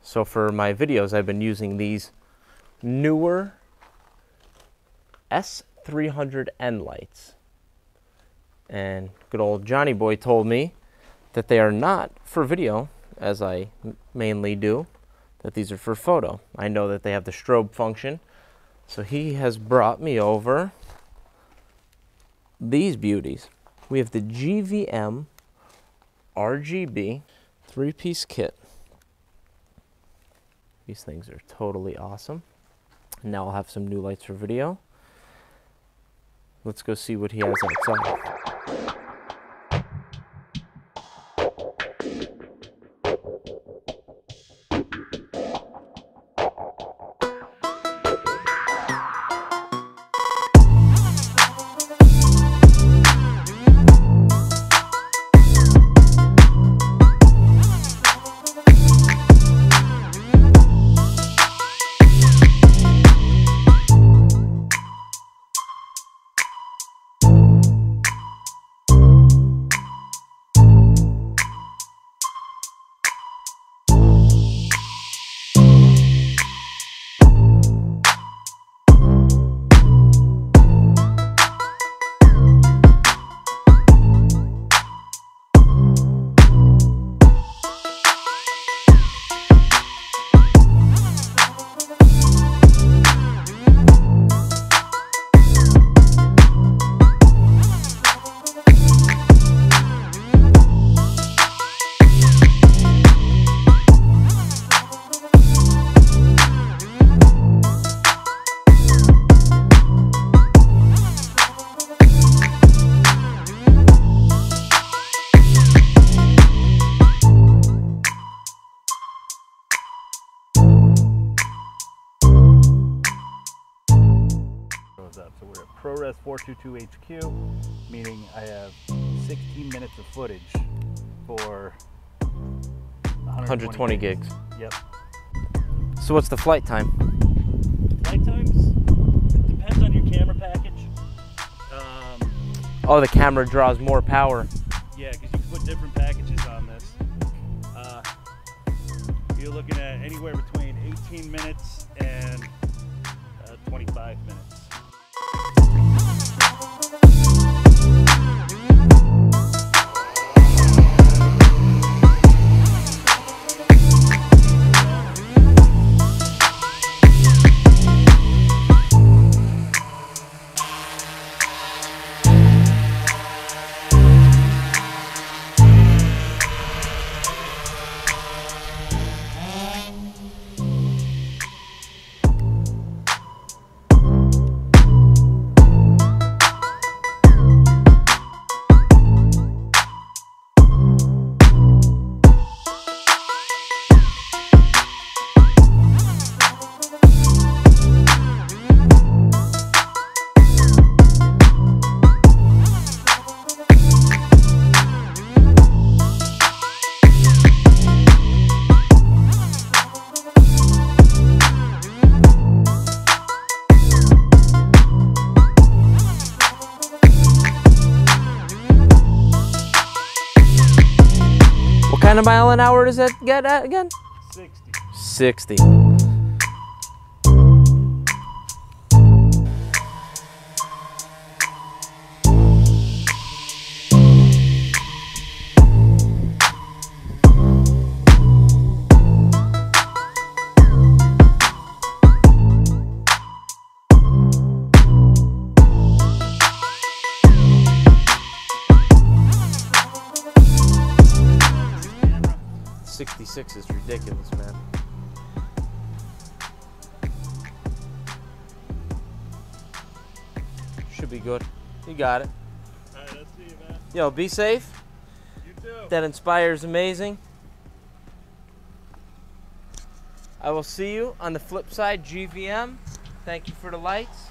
So for my videos, I've been using these newer S300N lights. And good old Johnny Boy told me that they are not for video, as I mainly do, that these are for photo. I know that they have the strobe function. So he has brought me over these beauties. We have the GVM RGB 3-piece kit. These things are totally awesome. And now I'll have some new lights for video. Let's go see what he has outside. So we're at ProRes 422 HQ, meaning I have 16 minutes of footage for 120 gigs. Yep. So what's the flight time? Flight times? It depends on your camera package. Oh, the camera draws more power. Yeah, because you can put different packages on this. You're looking at anywhere between 18 minutes and 25 minutes. What kind of mile an hour does that get at again? 60. 60. $66 is ridiculous, man. Should be good. You got it. All right, let's see you, man. Yo, be safe. You too. That inspires amazing. I will see you on the flip side, GVM. Thank you for the lights.